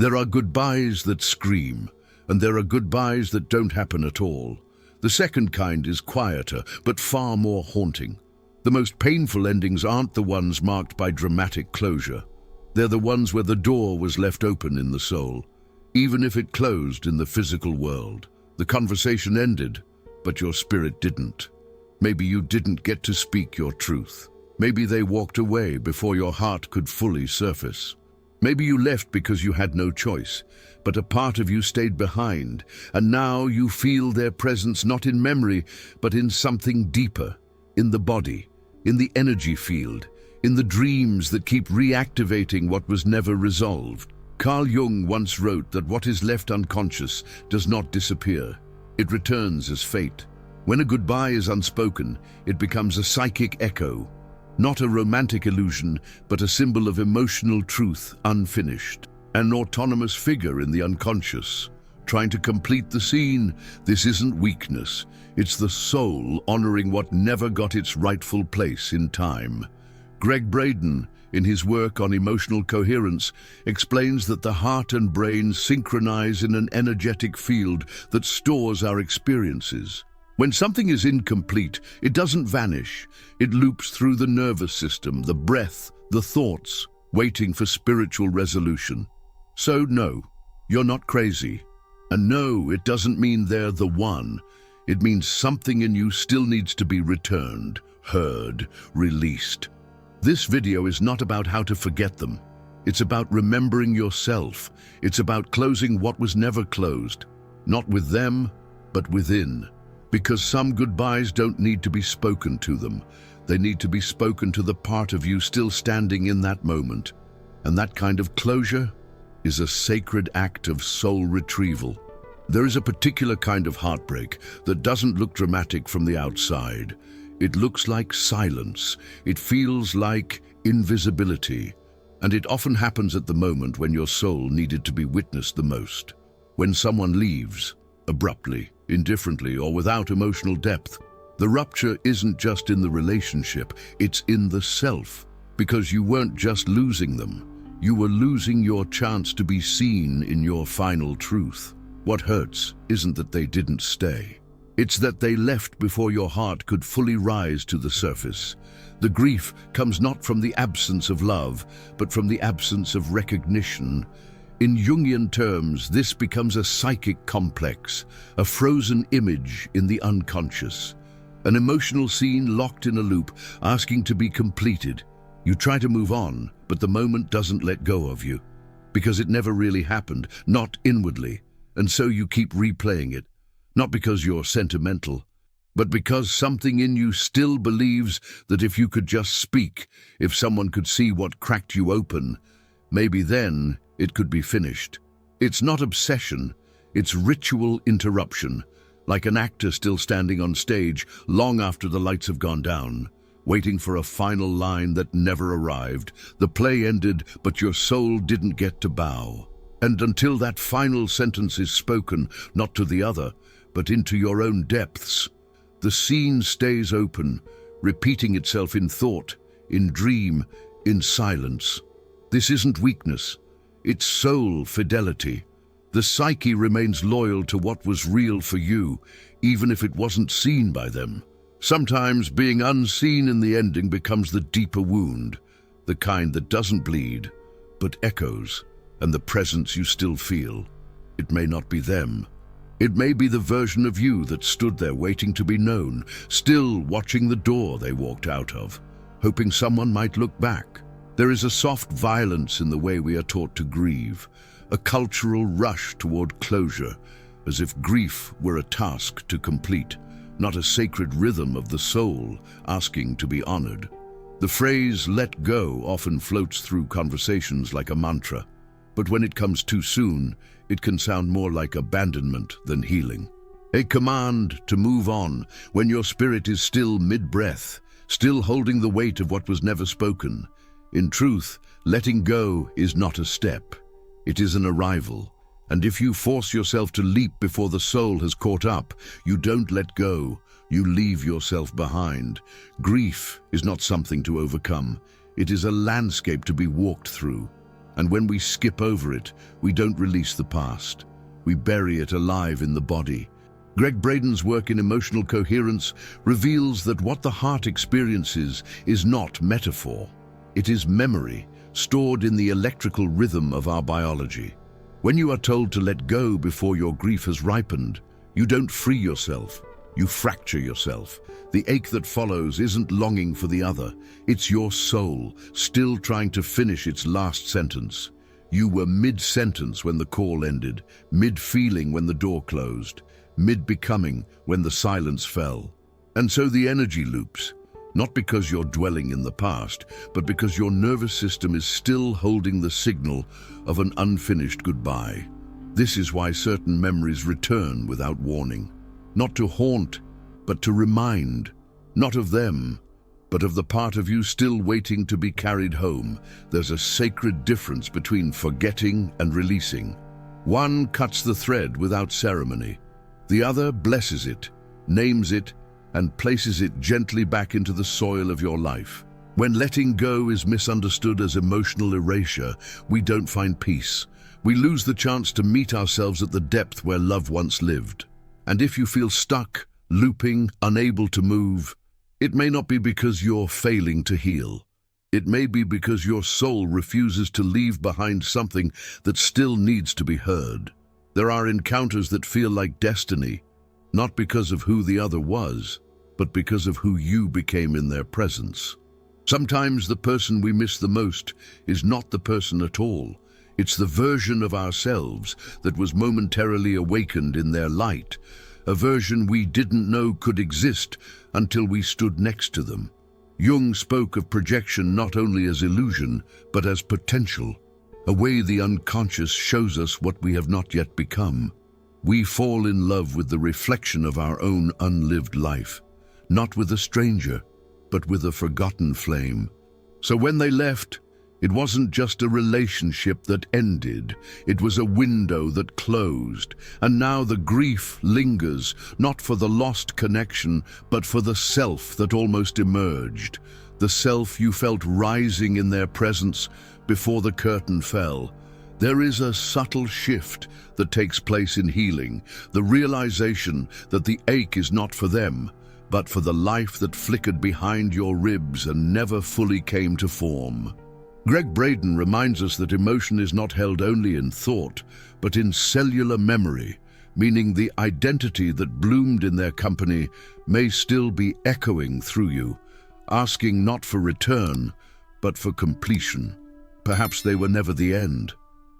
There are goodbyes that scream, and there are goodbyes that don't happen at all. The second kind is quieter, but far more haunting. The most painful endings aren't the ones marked by dramatic closure. They're the ones where the door was left open in the soul. Even if it closed in the physical world, the conversation ended, but your spirit didn't. Maybe you didn't get to speak your truth. Maybe they walked away before your heart could fully surface. Maybe you left because you had no choice, but a part of you stayed behind, and now you feel their presence not in memory, but in something deeper, in the body, in the energy field, in the dreams that keep reactivating what was never resolved. Carl Jung once wrote that what is left unconscious does not disappear. It returns as fate. When a goodbye is unspoken, it becomes a psychic echo, not a romantic illusion, but a symbol of emotional truth unfinished. An autonomous figure in the unconscious, trying to complete the scene. This isn't weakness. It's the soul honoring what never got its rightful place in time. Greg Braden, in his work on emotional coherence, explains that the heart and brain synchronize in an energetic field that stores our experiences. When something is incomplete, it doesn't vanish. It loops through the nervous system, the breath, the thoughts, waiting for spiritual resolution. So no, you're not crazy. And no, it doesn't mean they're the one. It means something in you still needs to be returned, heard, released. This video is not about how to forget them. It's about remembering yourself. It's about closing what was never closed. Not with them, but within. Because some goodbyes don't need to be spoken to them. They need to be spoken to the part of you still standing in that moment. And that kind of closure is a sacred act of soul retrieval. There is a particular kind of heartbreak that doesn't look dramatic from the outside. It looks like silence. It feels like invisibility. And it often happens at the moment when your soul needed to be witnessed the most. When someone leaves, abruptly, indifferently, or without emotional depth. The rupture isn't just in the relationship, it's in the self. Because you weren't just losing them, you were losing your chance to be seen in your final truth. What hurts isn't that they didn't stay. It's that they left before your heart could fully rise to the surface. The grief comes not from the absence of love, but from the absence of recognition. In Jungian terms, this becomes a psychic complex, a frozen image in the unconscious. An emotional scene locked in a loop, asking to be completed. You try to move on, but the moment doesn't let go of you. Because it never really happened, not inwardly. And so you keep replaying it. Not because you're sentimental, but because something in you still believes that if you could just speak, if someone could see what cracked you open, maybe then it could be finished. It's not obsession, it's ritual interruption, like an actor still standing on stage long after the lights have gone down, waiting for a final line that never arrived. The play ended, but your soul didn't get to bow. And until that final sentence is spoken, not to the other, but into your own depths, the scene stays open, repeating itself in thought, in dream, in silence. This isn't weakness, it's soul fidelity. The psyche remains loyal to what was real for you, even if it wasn't seen by them. Sometimes being unseen in the ending becomes the deeper wound, the kind that doesn't bleed, but echoes, and the presence you still feel. It may not be them. It may be the version of you that stood there waiting to be known, still watching the door they walked out of, hoping someone might look back. There is a soft violence in the way we are taught to grieve, a cultural rush toward closure, as if grief were a task to complete, not a sacred rhythm of the soul asking to be honored. The phrase "let go" often floats through conversations like a mantra, but when it comes too soon, it can sound more like abandonment than healing. A command to move on when your spirit is still mid-breath, still holding the weight of what was never spoken. In truth, letting go is not a step. It is an arrival. And if you force yourself to leap before the soul has caught up, you don't let go. You leave yourself behind. Grief is not something to overcome. It is a landscape to be walked through. And when we skip over it, we don't release the past. We bury it alive in the body. Greg Braden's work in emotional coherence reveals that what the heart experiences is not metaphor. It is memory, stored in the electrical rhythm of our biology. When you are told to let go before your grief has ripened, you don't free yourself, you fracture yourself. The ache that follows isn't longing for the other, it's your soul, still trying to finish its last sentence. You were mid-sentence when the call ended, mid-feeling when the door closed, mid-becoming when the silence fell. And so the energy loops, not because you're dwelling in the past, but because your nervous system is still holding the signal of an unfinished goodbye. This is why certain memories return without warning, not to haunt, but to remind, not of them, but of the part of you still waiting to be carried home. There's a sacred difference between forgetting and releasing. One cuts the thread without ceremony. The other blesses it, names it, and places it gently back into the soil of your life. When letting go is misunderstood as emotional erasure, we don't find peace. We lose the chance to meet ourselves at the depth where love once lived. And if you feel stuck, looping, unable to move, it may not be because you're failing to heal. It may be because your soul refuses to leave behind something that still needs to be heard. There are encounters that feel like destiny, not because of who the other was, but because of who you became in their presence. Sometimes the person we miss the most is not the person at all. It's the version of ourselves that was momentarily awakened in their light, a version we didn't know could exist until we stood next to them. Jung spoke of projection not only as illusion, but as potential, a way the unconscious shows us what we have not yet become. We fall in love with the reflection of our own unlived life, not with a stranger, but with a forgotten flame. So when they left, it wasn't just a relationship that ended, it was a window that closed, and now the grief lingers, not for the lost connection, but for the self that almost emerged, the self you felt rising in their presence before the curtain fell. There is a subtle shift that takes place in healing, the realization that the ache is not for them, but for the life that flickered behind your ribs and never fully came to form. Greg Braden reminds us that emotion is not held only in thought, but in cellular memory, meaning the identity that bloomed in their company may still be echoing through you, asking not for return, but for completion. Perhaps they were never the end.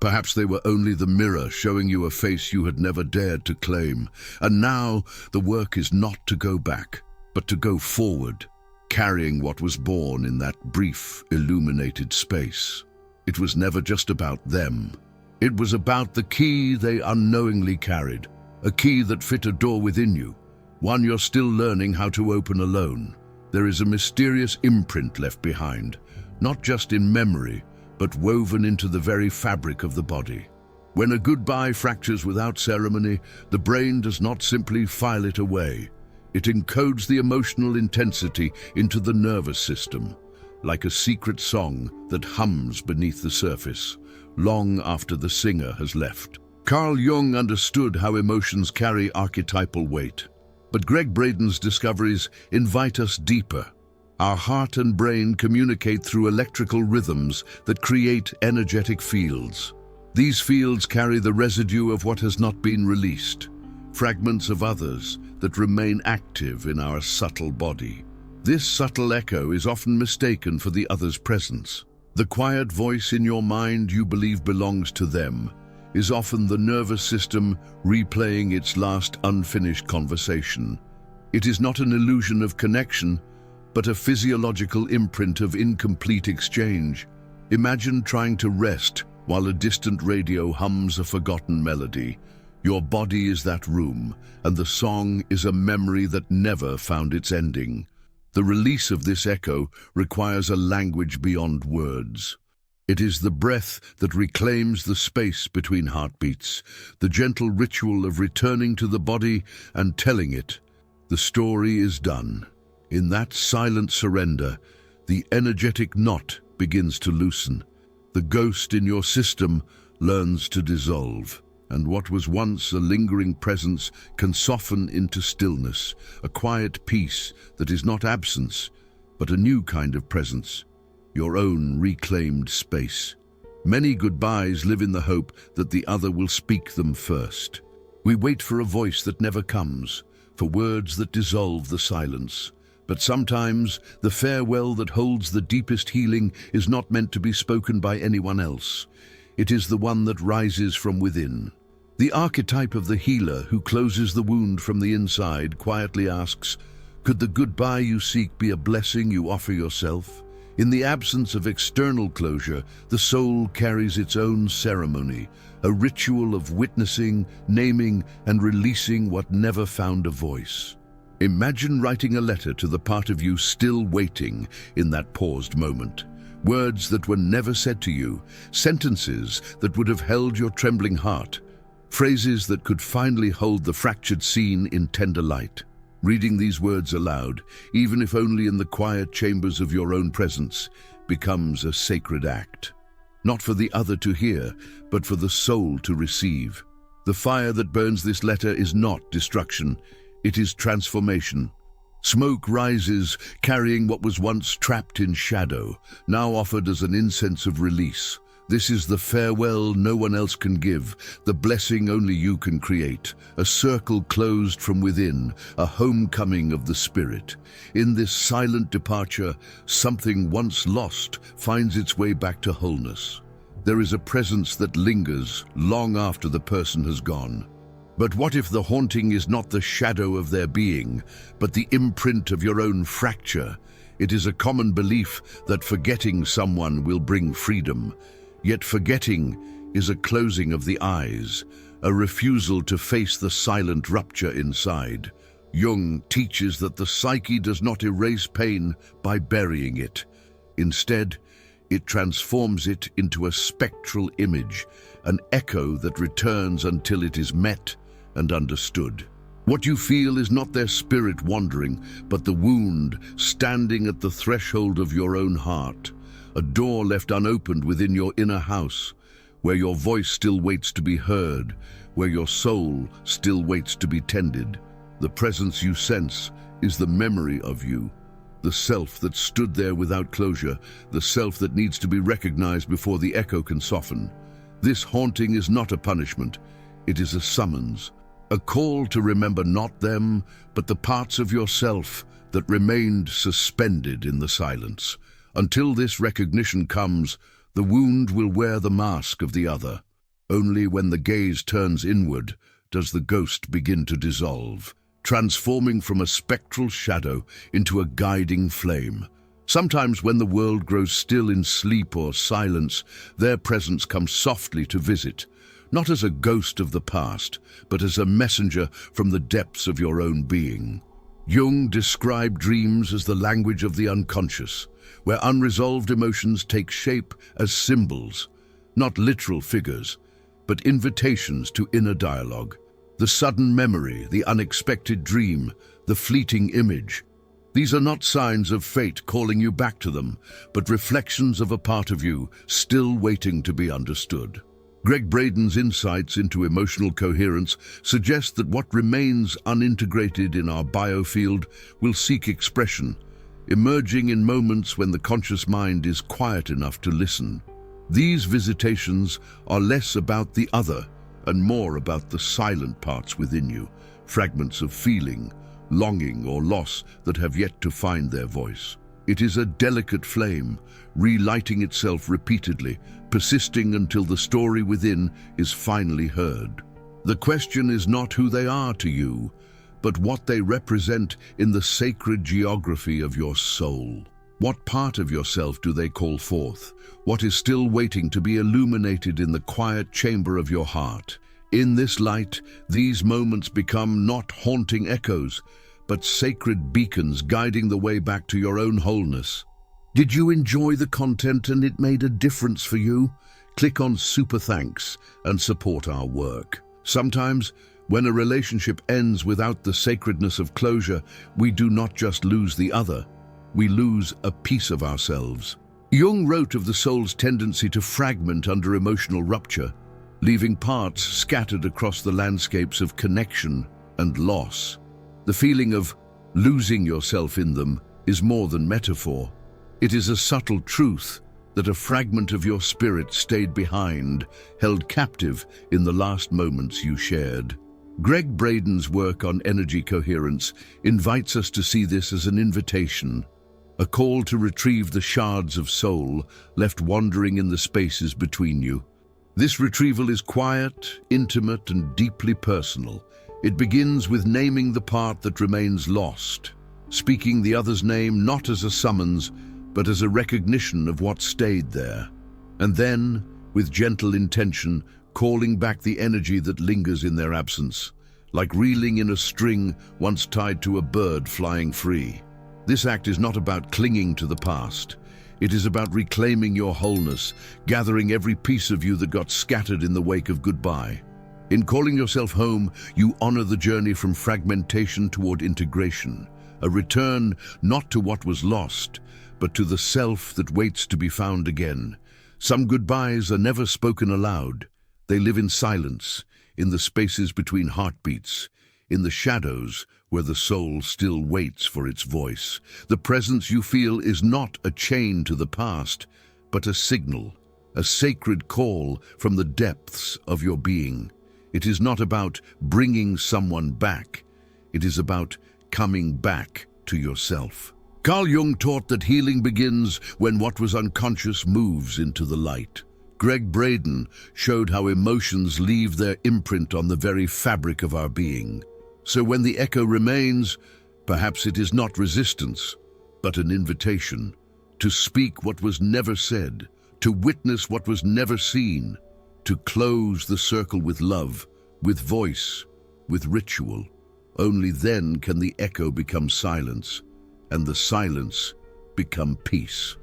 Perhaps they were only the mirror showing you a face you had never dared to claim. And now the work is not to go back, but to go forward, carrying what was born in that brief, illuminated space. It was never just about them. It was about the key they unknowingly carried, a key that fit a door within you, one you're still learning how to open alone. There is a mysterious imprint left behind, not just in memory, but woven into the very fabric of the body. When a goodbye fractures without ceremony, the brain does not simply file it away. It encodes the emotional intensity into the nervous system, like a secret song that hums beneath the surface, long after the singer has left. Carl Jung understood how emotions carry archetypal weight, but Greg Braden's discoveries invite us deeper. Our heart and brain communicate through electrical rhythms that create energetic fields. These fields carry the residue of what has not been released, fragments of others that remain active in our subtle body. This subtle echo is often mistaken for the other's presence. The quiet voice in your mind you believe belongs to them is often the nervous system replaying its last unfinished conversation. It is not an illusion of connection, but a physiological imprint of incomplete exchange. Imagine trying to rest while a distant radio hums a forgotten melody. Your body is that room, and the song is a memory that never found its ending. The release of this echo requires a language beyond words. It is the breath that reclaims the space between heartbeats, the gentle ritual of returning to the body and telling it, the story is done. In that silent surrender, the energetic knot begins to loosen, The ghost in your system learns to dissolve, and what was once a lingering presence can soften into stillness, a quiet peace that is not absence, but a new kind of presence, your own reclaimed space. Many goodbyes live in the hope that the other will speak them first. We wait for a voice that never comes, for words that dissolve the silence. But sometimes the farewell that holds the deepest healing is not meant to be spoken by anyone else. It is the one that rises from within. The archetype of the healer who closes the wound from the inside quietly asks, could the goodbye you seek be a blessing you offer yourself? In the absence of external closure, the soul carries its own ceremony, a ritual of witnessing, naming, and releasing what never found a voice. Imagine writing a letter to the part of you still waiting in that paused moment. Words that were never said to you, sentences that would have held your trembling heart, phrases that could finally hold the fractured scene in tender light. Reading these words aloud, even if only in the quiet chambers of your own presence, becomes a sacred act. Not for the other to hear, but for the soul to receive. The fire that burns this letter is not destruction, it is transformation. Smoke rises, carrying what was once trapped in shadow, now offered as an incense of release. This is the farewell no one else can give, the blessing only you can create, a circle closed from within, a homecoming of the spirit. In this silent departure, something once lost finds its way back to wholeness. There is a presence that lingers long after the person has gone. But what if the haunting is not the shadow of their being, but the imprint of your own fracture? It is a common belief that forgetting someone will bring freedom. Yet forgetting is a closing of the eyes, a refusal to face the silent rupture inside. Jung teaches that the psyche does not erase pain by burying it. Instead, it transforms it into a spectral image, an echo that returns until it is met and understood. What you feel is not their spirit wandering, but the wound standing at the threshold of your own heart. A door left unopened within your inner house, where your voice still waits to be heard, where your soul still waits to be tended. The presence you sense is the memory of you, the self that stood there without closure, the self that needs to be recognized before the echo can soften. This haunting is not a punishment, it is a summons, a call to remember not them, but the parts of yourself that remained suspended in the silence. Until this recognition comes, the wound will wear the mask of the other. Only when the gaze turns inward does the ghost begin to dissolve, transforming from a spectral shadow into a guiding flame. Sometimes when the world grows still in sleep or silence, their presence comes softly to visit, not as a ghost of the past, but as a messenger from the depths of your own being. Jung described dreams as the language of the unconscious, where unresolved emotions take shape as symbols, not literal figures, but invitations to inner dialogue. The sudden memory, the unexpected dream, the fleeting image. These are not signs of fate calling you back to them, but reflections of a part of you still waiting to be understood. Greg Braden's insights into emotional coherence suggest that what remains unintegrated in our biofield will seek expression, emerging in moments when the conscious mind is quiet enough to listen. These visitations are less about the other and more about the silent parts within you, fragments of feeling, longing, or loss that have yet to find their voice. It is a delicate flame, relighting itself repeatedly, persisting until the story within is finally heard. The question is not who they are to you, but what they represent in the sacred geography of your soul. What part of yourself do they call forth? What is still waiting to be illuminated in the quiet chamber of your heart? In this light, these moments become not haunting echoes, but sacred beacons guiding the way back to your own wholeness. Did you enjoy the content and it made a difference for you? Click on Super Thanks and support our work. Sometimes, when a relationship ends without the sacredness of closure, we do not just lose the other, we lose a piece of ourselves. Jung wrote of the soul's tendency to fragment under emotional rupture, leaving parts scattered across the landscapes of connection and loss. The feeling of losing yourself in them is more than metaphor. It is a subtle truth that a fragment of your spirit stayed behind, held captive in the last moments you shared. Greg Braden's work on energy coherence invites us to see this as an invitation, a call to retrieve the shards of soul left wandering in the spaces between you. This retrieval is quiet, intimate, and deeply personal. It begins with naming the part that remains lost, speaking the other's name not as a summons, but as a recognition of what stayed there. And then, with gentle intention, calling back the energy that lingers in their absence, like reeling in a string once tied to a bird flying free. This act is not about clinging to the past. It is about reclaiming your wholeness, gathering every piece of you that got scattered in the wake of goodbye. In calling yourself home, you honor the journey from fragmentation toward integration, a return not to what was lost, but to the self that waits to be found again. Some goodbyes are never spoken aloud. They live in silence, in the spaces between heartbeats, in the shadows where the soul still waits for its voice. The presence you feel is not a chain to the past, but a signal, a sacred call from the depths of your being. It is not about bringing someone back. It is about coming back to yourself. Carl Jung taught that healing begins when what was unconscious moves into the light. Greg Braden showed how emotions leave their imprint on the very fabric of our being. So when the echo remains, perhaps it is not resistance, but an invitation to speak what was never said, to witness what was never seen, to close the circle with love, with voice, with ritual. Only then can the echo become silence, and the silence become peace.